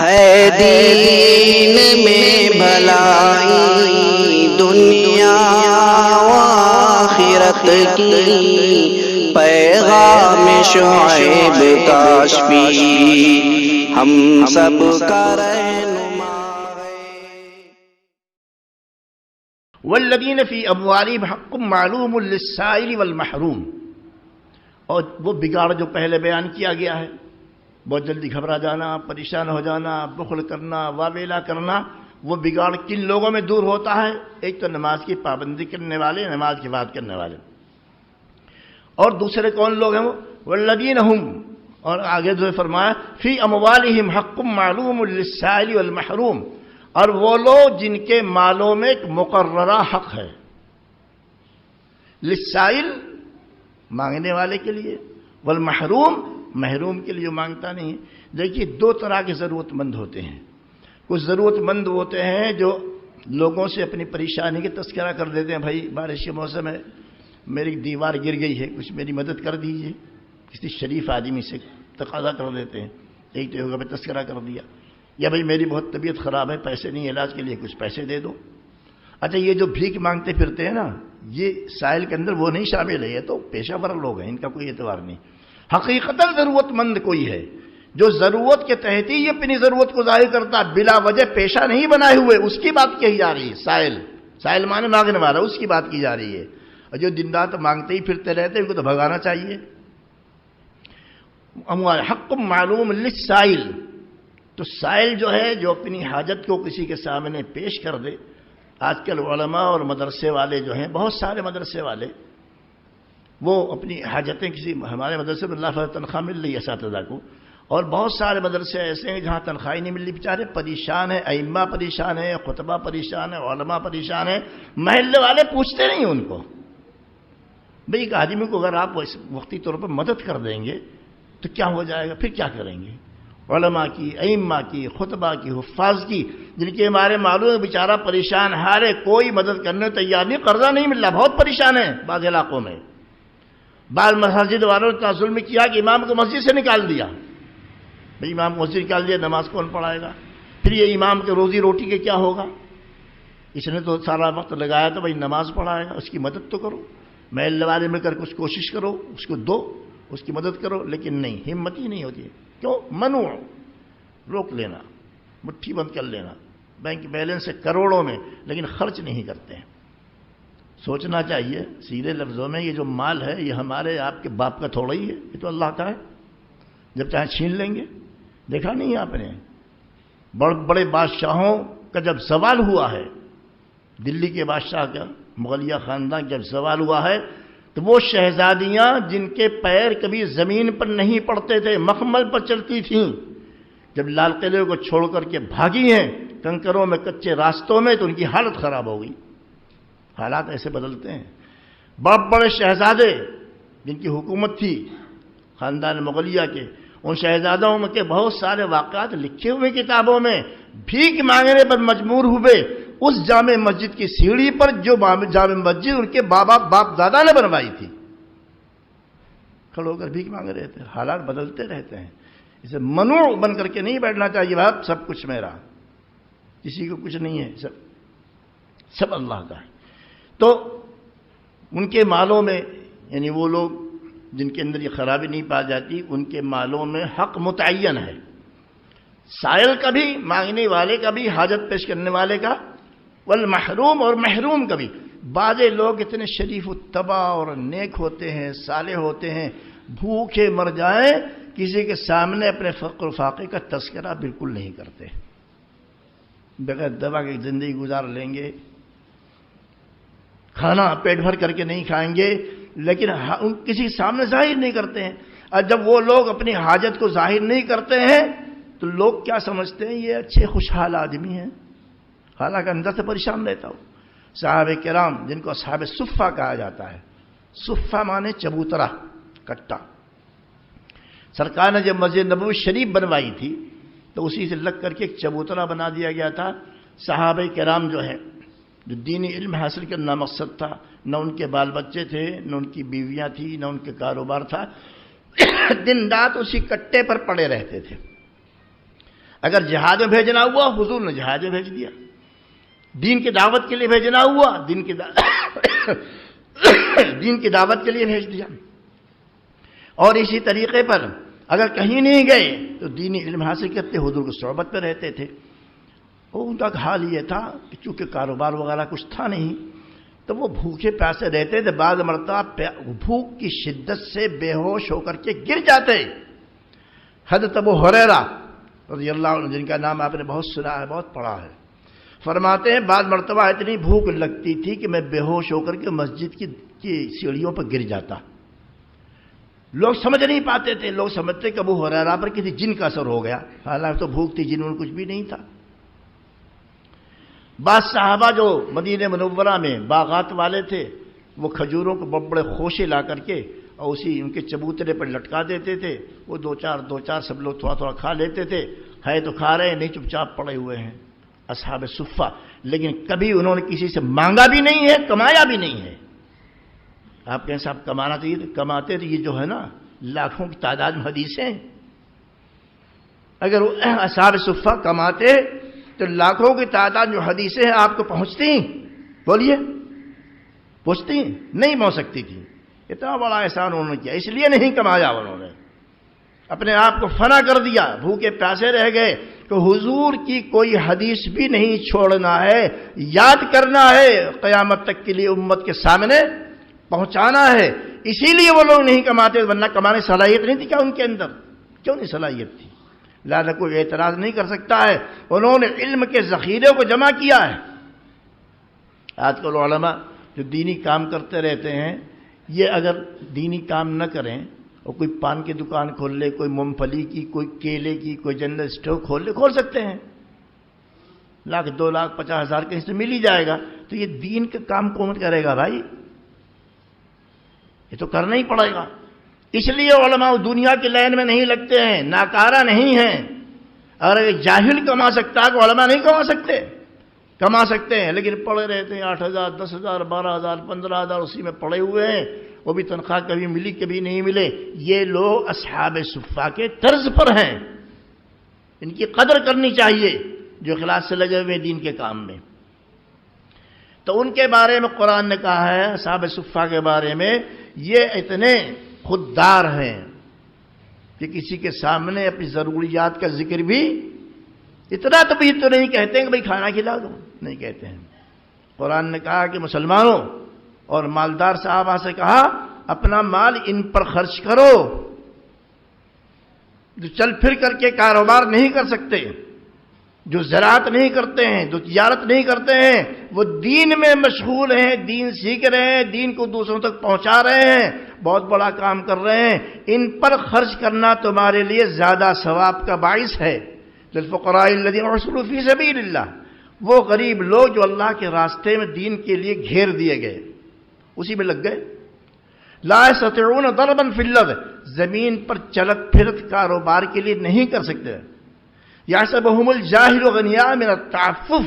ہے دین میں بھلائی دنیا و آخرت کی، پیغام شعیب کاشفی ہم سب کا رہنما ہے۔ والذین فی اموالہم حق معلوم للسائل والمحروم، اور وہ بگاڑ جو پہلے بیان کیا گیا ہے، بہت جلدی گھبرا جانا، پریشان ہو جانا، بخل کرنا، واویلا کرنا، وہ بگاڑ کن لوگوں میں دور ہوتا ہے؟ ایک تو نماز کی پابندی کرنے والے، نماز کی بات کرنے والے، اور دوسرے کون لوگ ہیں؟ وہ والذین ہم، اور آگے جو فرمایا فی اموالہم حق معلوم للسائل والمحروم، اور وہ لوگ جن کے مالوں میں ایک مقررہ حق ہے، للسائل مانگنے والے کے لیے، والمحروم محروم کے لیے جو مانگتا نہیں ہے۔ دیکھیے دو طرح کے ضرورت مند ہوتے ہیں، کچھ ضرورت مند ہوتے ہیں جو لوگوں سے اپنی پریشانی کا تذکرہ کر دیتے ہیں، بھائی بارش کے موسم ہے، میری دیوار گر گئی ہے، کچھ میری مدد کر دیجیے، کسی شریف آدمی سے تقاضا کر دیتے ہیں، ایک تو ہوگا میں تذکرہ کر دیا، یا بھائی میری بہت طبیعت خراب ہے، پیسے نہیں، علاج کے لیے کچھ پیسے دے دو۔ اچھا یہ جو بھیک مانگتے پھرتے ہیں نا، یہ سائل کے اندر وہ نہیں شامل ہے، یہ تو پیشہ ور لوگ ہیں، ان کا کوئی اعتبار نہیں۔ حقیقتاً ضرورت مند کوئی ہے جو ضرورت کے تحت ہی اپنی ضرورت کو ظاہر کرتا، بلا وجہ پیشہ نہیں بنائے ہوئے، اس کی بات کہی جا رہی ہے۔ سائل مانے مانگنے والا، اس کی بات کی جا رہی ہے، اور جو دن رات مانگتے ہی پھرتے رہتے ہیں ان کو تو بھگانا چاہیے۔ حق معلوم للسائل، تو سائل جو ہے جو اپنی حاجت کو کسی کے سامنے پیش کر دے۔ آج کل علماء اور مدرسے والے جو ہیں، بہت سارے مدرسے والے، وہ اپنی حاجتیں کسی، ہمارے مدرسے میں اللہ فضل تنخواہ مل رہی ہے اساتذہ کو، اور بہت سارے مدرسے ایسے ہیں جہاں تنخواہ نہیں مل رہی، بیچارے پریشان ہیں، ائمہ پریشان ہیں، خطبہ پریشان ہیں، علماء پریشان ہیں، محلے والے پوچھتے نہیں ان کو۔ بھئی ایک آدمی کو اگر آپ وقتی طور پر مدد کر دیں گے تو کیا ہو جائے گا؟ پھر کیا کریں گے؟ علماء کی، ائمہ کی، خطبہ کی، حفاظ کی، جن کے ہمارے معلوم ہے بیچارہ پریشان حال ہے، کوئی مدد کرنے تیار نہیں، قرضہ نہیں مل رہا، بہت پریشان ہیں بعض علاقوں میں۔ بعض مساجد والوں نے ظلم کیا کہ امام کو مسجد سے نکال دیا۔ بھئی امام کو مسجد نکال دیا، نماز کون پڑھائے گا؟ پھر یہ امام کے روزی روٹی کے کیا ہوگا؟ اس نے تو سارا وقت لگایا تو بھئی نماز پڑھائے گا، اس کی مدد تو کرو، محلے والے مل کر کچھ کوشش کرو، اس کو دو، اس کی مدد کرو، لیکن نہیں، ہمت ہی نہیں ہوتی ہے۔ کیوں؟ منوع، روک لینا، مٹھی بند کر لینا، بینک بیلنس ہے کروڑوں میں لیکن خرچ نہیں کرتے ہیں۔ سوچنا چاہیے سیدھے لفظوں میں، یہ جو مال ہے یہ ہمارے آپ کے باپ کا تھوڑا ہی ہے، یہ تو اللہ کا ہے، جب چاہے چھین لیں گے۔ دیکھا نہیں آپ نے بڑے بڑے بادشاہوں کا جب زوال ہوا ہے، دلی کے بادشاہ کا، مغلیہ خاندان جب زوال ہوا ہے، تو وہ شہزادیاں جن کے پیر کبھی زمین پر نہیں پڑتے تھے، مخمل پر چلتی تھیں، جب لال قلعے کو چھوڑ کر کے بھاگی ہیں کنکروں میں، کچے راستوں میں، تو ان کی حالت خراب ہو گئی۔ حالات ایسے بدلتے ہیں۔ بڑے بڑے شہزادے جن کی حکومت تھی خاندان مغلیہ کے، ان شہزادوں میں کے بہت سارے واقعات لکھے ہوئے کتابوں میں، بھیک مانگنے پر مجبور ہوئے اس جامع مسجد کی سیڑھی پر جو جامع مسجد ان کے باپ دادا نے بنوائی تھی، کھڑے ہو کر بھیک مانگ رہے تھے۔ حالات بدلتے رہتے ہیں، اسے منوع بن کر کے نہیں بیٹھنا چاہیے، بات سب کچھ میرا، کسی کو کچھ نہیں ہے، سب اللہ کا ہے۔ تو ان کے مالوں میں، یعنی وہ لوگ جن کے اندر یہ خرابی نہیں پا جاتی، ان کے مالوں میں حق متعین ہے، سائل کا بھی، مانگنے والے کا بھی، حاجت پیش کرنے والے کا، والمحروم اور محروم کا بھی۔ بعض لوگ اتنے شریف الطبع اور نیک ہوتے ہیں، صالح ہوتے ہیں، بھوکے مر جائیں کسی کے سامنے اپنے فقر و فاقے کا تذکرہ بالکل نہیں کرتے، بغیر دوا کی زندگی گزار لیں گے، کھانا پیٹ بھر کر کے نہیں کھائیں گے، لیکن کسی سامنے ظاہر نہیں کرتے ہیں۔ اور جب وہ لوگ اپنی حاجت کو ظاہر نہیں کرتے ہیں تو لوگ کیا سمجھتے ہیں؟ یہ اچھے خوشحال آدمی ہیں، حالانکہ اندر سے پریشان رہتا ہو۔ صحابہ کرام جن کو اصحاب صفہ کہا جاتا ہے، صفہ مانے چبوترا، کٹا، سرکار نے جب مسجد نبوی شریف بنوائی تھی تو اسی سے لگ کر کے ایک چبوترا بنا دیا گیا تھا۔ صحابہ کرام جو ہے، جو دینی علم حاصل کرنا مقصد تھا، نہ ان کے بال بچے تھے، نہ ان کی بیویاں تھیں، نہ ان کے کاروبار تھا، دن رات اسی کٹے پر پڑے رہتے تھے۔ اگر جہاد میں بھیجنا ہوا حضور نے جہاد میں بھیج دیا، دین کی دعوت کے لیے بھیجنا ہوا دین کی دعوت کے لیے بھیج دیا۔ اور اسی طریقے پر اگر کہیں نہیں گئے تو دینی علم حاصل کرتے، حضور کی صحبت میں رہتے تھے۔ ان کا حال یہ تھا کہ چونکہ کاروبار وغیرہ کچھ تھا نہیں تو وہ بھوکے پیاسے رہتے تھے، بعض مرتبہ بھوک کی شدت سے بے ہوش ہو کر کے گر جاتے۔ حضرت ابو ہریرہ رضی اللہ عنہ، جن کا نام آپ نے بہت سنا ہے، بہت پڑھا ہے، فرماتے ہیں بعض مرتبہ اتنی بھوک لگتی تھی کہ میں بے ہوش ہو کر کے مسجد کی سیڑھیوں پر گر جاتا۔ لوگ سمجھ نہیں پاتے تھے، لوگ سمجھتے کہ ابو ہریرہ پر کسی جن کا اثر ہو گیا، حالانکہ تو بھوک تھی، جن میں کچھ بھی نہیں تھا۔ بعض صحابہ جو مدینہ منورہ میں باغات والے تھے، وہ کھجوروں کو بڑے خوشے لا کر کے اور اسی ان کے چبوترے پر لٹکا دیتے تھے، وہ دو چار سب لوگ تھوڑا تھوڑا کھا لیتے تھے، ہے تو کھا رہے ہیں، نہیں چپ چاپ پڑے ہوئے ہیں اصحاب صفہ، لیکن کبھی انہوں نے کسی سے مانگا بھی نہیں ہے، کمایا بھی نہیں ہے۔ آپ کہیں صاحب کمانا چاہیے، کماتے تو یہ جو ہے نا لاکھوں کی تعداد میں حدیثیں، اگر اصحاب صفہ کماتے تو لاکھوں کی تعداد جو حدیثیں ہیں آپ کو پہنچتی ہیں؟ بولیے پہنچتی ہیں؟ نہیں پہنچ سکتی تھی۔ اتنا بڑا احسان انہوں نے کیا، اس لیے نہیں کمایا، انہوں نے اپنے آپ کو فنا کر دیا، بھوکے پیاسے رہ گئے کہ حضور کی کوئی حدیث بھی نہیں چھوڑنا ہے، یاد کرنا ہے، قیامت تک کے لیے امت کے سامنے پہنچانا ہے۔ اسی لیے وہ لوگ نہیں کماتے، ورنہ کمانے صلاحیت نہیں تھی کیا ان کے اندر؟ کیوں نہیں صلاحیت تھی؟ لہذا کوئی اعتراض نہیں کر سکتا ہے، انہوں نے علم کے ذخیرے کو جمع کیا ہے۔ آج کل علماء جو دینی کام کرتے رہتے ہیں، یہ اگر دینی کام نہ کریں اور کوئی پان کی دکان کھول لے، کوئی مونگ پھلی کی، کوئی کیلے کی، کوئی جنرل اسٹور کھول سکتے ہیں، لاکھ 2 لاکھ 50 ہزار کہیں سے مل ہی جائے گا، تو یہ دین کا کام کون کرے گا بھائی؟ یہ تو کرنا ہی پڑے گا۔ اس لیے علماء دنیا کی لائن میں نہیں لگتے ہیں، ناکارہ نہیں ہیں۔ اگر جاہل کما سکتا ہے تو علماء نہیں کما سکتے؟ کما سکتے ہیں، لیکن پڑے رہتے ہیں 8,000 10,000 12,000 15,000 اسی میں پڑے ہوئے ہیں، وہ بھی تنخواہ کبھی ملی کبھی نہیں ملے۔ یہ لوگ اصحاب صفہ کے طرز پر ہیں، ان کی قدر کرنی چاہیے جو اخلاص سے لگے ہوئے دین کے کام میں۔ تو ان کے بارے میں قرآن نے کہا ہے، اصحاب صفہ کے بارے میں، یہ اتنے خوددار ہیں کہ کسی کے سامنے اپنی ضروریات کا ذکر بھی اتنا تو نہیں کہتے ہیں کہ بھئی کھانا کھلا دو، نہیں کہتے ہیں۔ قرآن نے کہا کہ مسلمانوں اور مالدار صحابہ سے کہا اپنا مال ان پر خرچ کرو، جو چل پھر کر کے کاروبار نہیں کر سکتے، جو زراعت نہیں کرتے ہیں، جو تجارت نہیں کرتے ہیں، وہ دین میں مشغول ہیں، دین سیکھ رہے ہیں، دین کو دوسروں تک پہنچا رہے ہیں، بہت بڑا کام کر رہے ہیں، ان پر خرچ کرنا تمہارے لیے زیادہ ثواب کا باعث ہے۔ للفقراء الذین احصروا فی سبیل اللہ، وہ غریب لوگ جو اللہ کے راستے میں دین کے لیے گھیر دیے گئے، اسی میں لگ گئے۔ لا یستطیعون ضربا فی الارض، زمین پر چلت پھرت کاروبار کے لیے نہیں کر سکتے۔ یحسبهم الجاہل غنیاء من التعفف،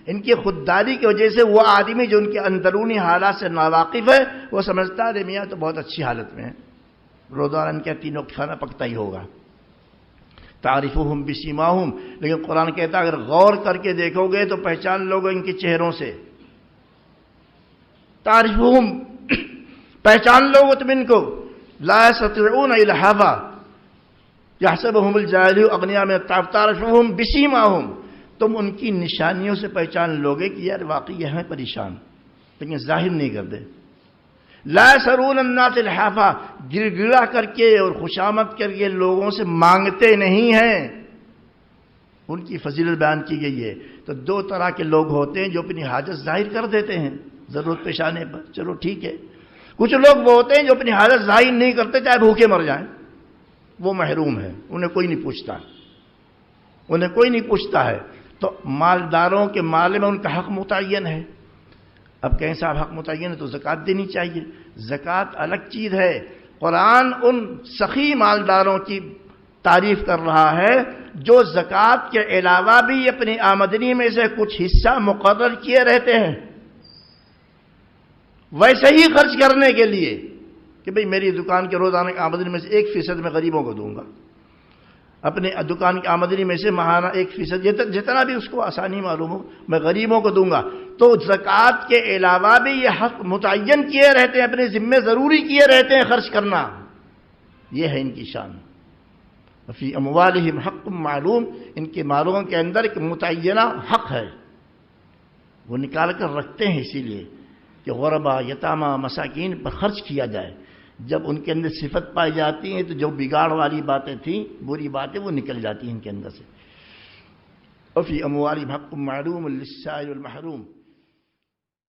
ان کی خودداری کی وجہ سے وہ آدمی جو ان کے اندرونی حالات سے ناواقف ہے، وہ سمجھتا ہے میاں تو بہت اچھی حالت میں ہے، روزانہ ان کا 3 وقت کھانا پکتا ہی ہوگا۔ تعریفهم بسیماهم، لیکن قرآن کہتا ہے اگر غور کر کے دیکھو گے تو پہچان لو گے ان کے چہروں سے۔ تعریفهم، پہچان لو گے تم ان کو۔ لا یستطیعون الحافا، یحسبهم الجاہل اغنیاء من التعفف، تعریفهم بسیماهم، تم ان کی نشانیوں سے پہچان لو گے کہ یار واقعی یہ ہیں پریشان، لیکن ظاہر نہیں کرتے۔ لا یسرون الناس الحافا، گڑ گڑا کر کے اور خوشامد کر کے لوگوں سے مانگتے نہیں ہیں، ان کی فضیلت بیان کی گئی ہے۔ تو 2 طرح کے لوگ ہوتے ہیں جو اپنی حاجت ظاہر کر دیتے ہیں ضرورت پیش آنے پر، چلو ٹھیک ہے۔ کچھ لوگ وہ ہوتے ہیں جو اپنی حاجت ظاہر نہیں کرتے چاہے بھوکے مر جائیں، وہ محروم ہے، انہیں کوئی نہیں پوچھتا، انہیں کوئی نہیں پوچھتا ہے۔ تو مالداروں کے مال میں ان کا حق متعین ہے۔ اب کہیں صاحب حق متعین ہے تو زکوٰۃ دینی چاہیے، زکوٰۃ الگ چیز ہے۔ قرآن ان سخی مالداروں کی تعریف کر رہا ہے جو زکوٰۃ کے علاوہ بھی اپنی آمدنی میں سے کچھ حصہ مقرر کیے رہتے ہیں ویسے ہی خرچ کرنے کے لیے کہ بھئی میری دکان کے روزانہ کی آمدنی میں سے 1% میں غریبوں کو دوں گا، اپنے دکان کی آمدنی میں سے ماہانہ 1% جتنا بھی اس کو آسانی معلوم ہو میں غریبوں کو دوں گا. تو زکوٰۃ کے علاوہ بھی یہ حق متعین کیے رہتے ہیں، اپنے ذمے ضروری کیے رہتے ہیں خرچ کرنا. یہ ہے ان کی شان. فی اموالہم حق معلوم، ان کے مالوں کے اندر ایک متعینہ حق ہے، وہ نکال کر رکھتے ہیں اسی لیے کہ غربا، یتامہ، مساکین پر خرچ کیا جائے. جب ان کے اندر صفت پائی جاتی ہیں تو جو بگاڑ والی باتیں تھیں، بری باتیں، وہ نکل جاتی ہیں ان کے اندر سے. وفی اموالہم حق معلوم للسائل والمحروم.